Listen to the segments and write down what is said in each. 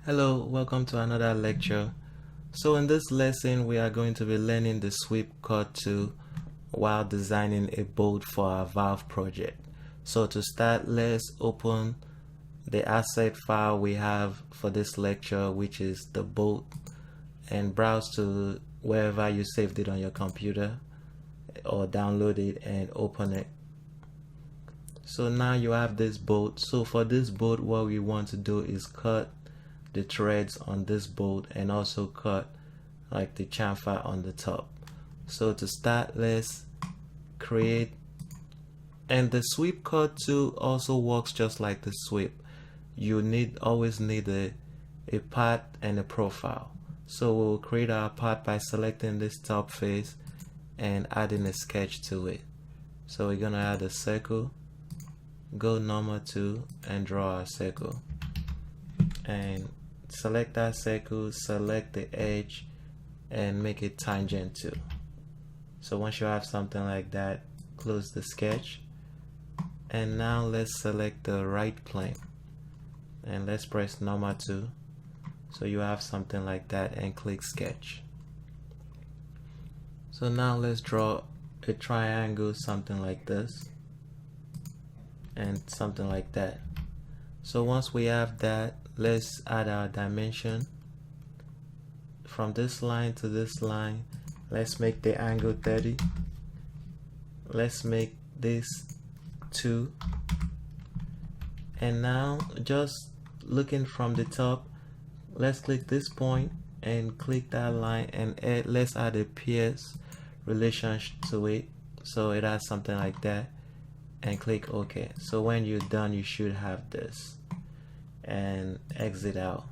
Hello, welcome to another lecture. So in this lesson, we are going to be learning the sweep cut tool while designing a bolt for our valve project. So to start, let's open the asset file we have for this lecture, which is the bolt, and browse to wherever you saved it on your computer or download it and open it. So now you have this bolt. So for this bolt, what we want to do is cut the threads on this bolt and also cut like the chamfer on the top. So to start, let's create, and the sweep cut tool also works just like the sweep. You always need a path and a profile. So we'll create our path by selecting this top face and adding a sketch to it. So we're gonna add a circle, go normal tool and draw a circle, and select that circle, select the edge and make it tangent to. So once you have something like that, close the sketch, and now let's select the right plane and let's press normal tool so you have something like that and click sketch. So now let's draw a triangle, something like this and something like that. So once we have that, let's add our dimension from this line to this line. Let's make the angle 30. Let's make this 2. And now just looking from the top, let's click this point and click that line and let's add a pierce relationship to it so it has something like that, and click OK. So when you're done, you should have this, and exit out.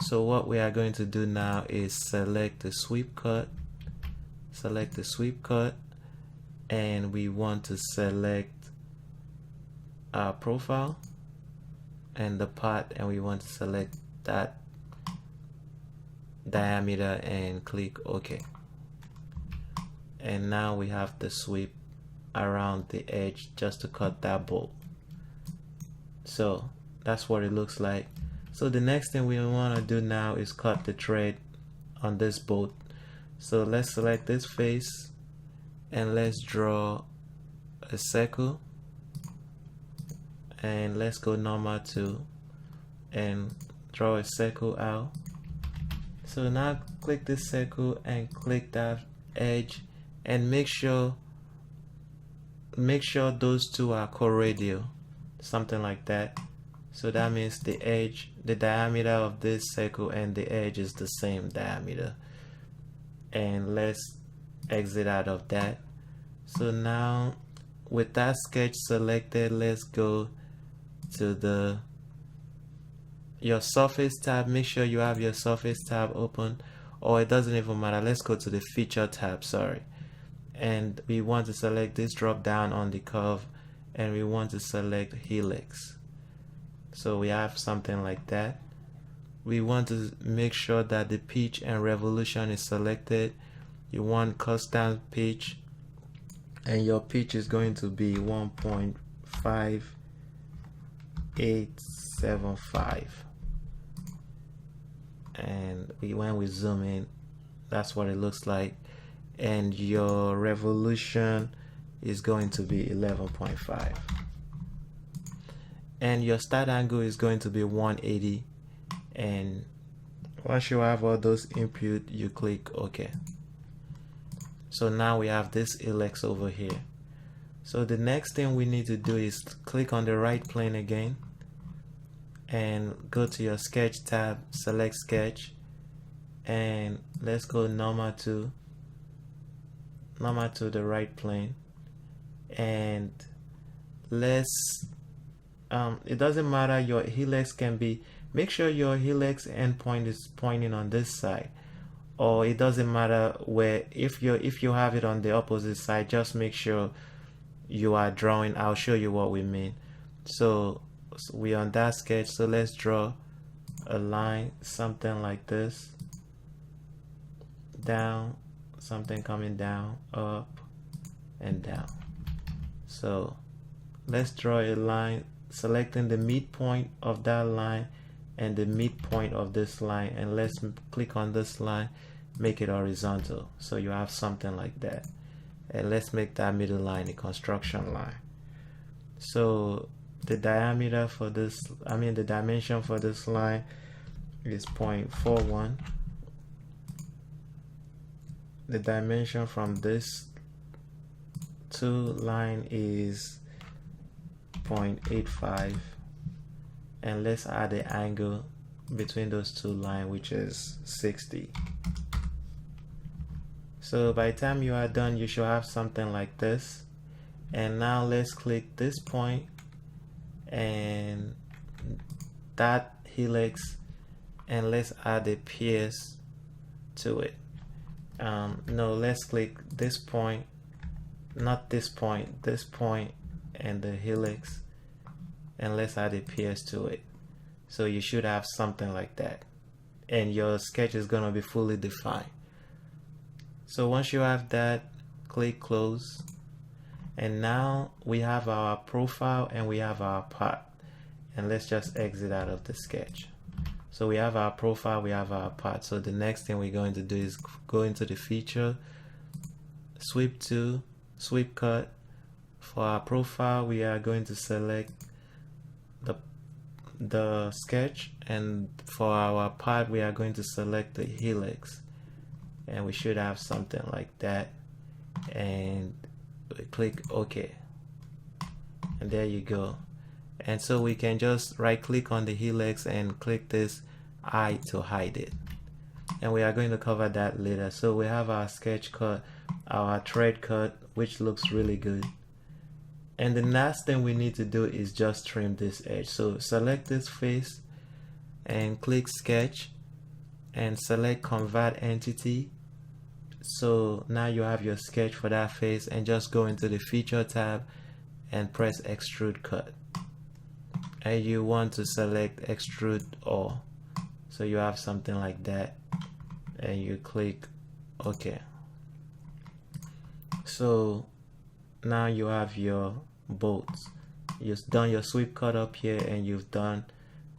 So what we are going to do now is select the sweep cut, and we want to select our profile and the path, and we want to select that diameter and click OK. And now we have the sweep around the edge just to cut that bolt. So that's what it looks like. So the next thing we want to do now is cut the thread on this bolt. So let's select this face and let's draw a circle, and let's go normal tool and draw a circle out. So now click this circle and click that edge and make sure those two are co-radial, something like that. So that means the edge, the diameter of this circle and the edge is the same diameter. And let's exit out of that. So now with that sketch selected, let's go to your surface tab. Make sure you have your surface tab open, or it doesn't even matter. Let's go to the feature tab, sorry. And we want to select this drop down on the curve, and we want to select helix. So we have something like that. We want to make sure that the pitch and revolution is selected. You want custom pitch, and your pitch is going to be 1.5875. And when we zoom in, that's what it looks like. And your revolution is going to be 11.5. And your start angle is going to be 180. And once you have all those input, you click OK. So now we have this helix over here. So the next thing we need to do is click on the right plane again and go to your sketch tab, select sketch, and let's go normal to the right plane, and let's it doesn't matter, your helix can be, make sure your helix endpoint is pointing on this side, or it doesn't matter where, if you have it on the opposite side, just make sure you are drawing. I'll show you what we mean. So we're on that sketch, so let's draw a line, something like this, down, something coming down, up and down. So let's draw a line, selecting the midpoint of that line and the midpoint of this line, and let's click on this line, make it horizontal, so you have something like that. And let's make that middle line a construction line. So the diameter for this, the dimension for this line is 0.41. The dimension from this to line is 0.85, and let's add the angle between those two lines, which is 60. So by the time you are done, you should have something like this. And now let's click this point and that helix, and let's add a pierce to it. No, let's click this point, not this point, and the helix, and let's add a pierce to it. So you should have something like that, and your sketch is gonna be fully defined. So once you have that, click close, and now we have our profile and we have our part. And let's just exit out of the sketch. So we have our profile, we have our part. So the next thing we're going to do is go into the feature, sweep to sweep cut. For our profile, we are going to select the sketch, and for our part, we are going to select the helix, and we should have something like that. And we click OK, and there you go. And so we can just right click on the helix and click this eye to hide it, and we are going to cover that later. So we have our sketch cut, our thread cut, which looks really good. And the last thing we need to do is just trim this edge. So select this face and click sketch and select convert entity. So now you have your sketch for that face, and just go into the feature tab and press extrude cut, and you want to select extrude all, so you have something like that, and you click OK. So now you have your bolts. You've done your sweep cut up here, and you've done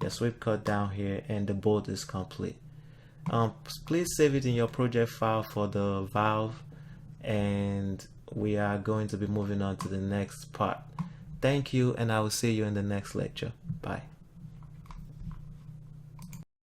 your sweep cut down here, and the bolt is complete. Please save it in your project file for the valve, and we are going to be moving on to the next part. Thank you, and I will see you in the next lecture. Bye.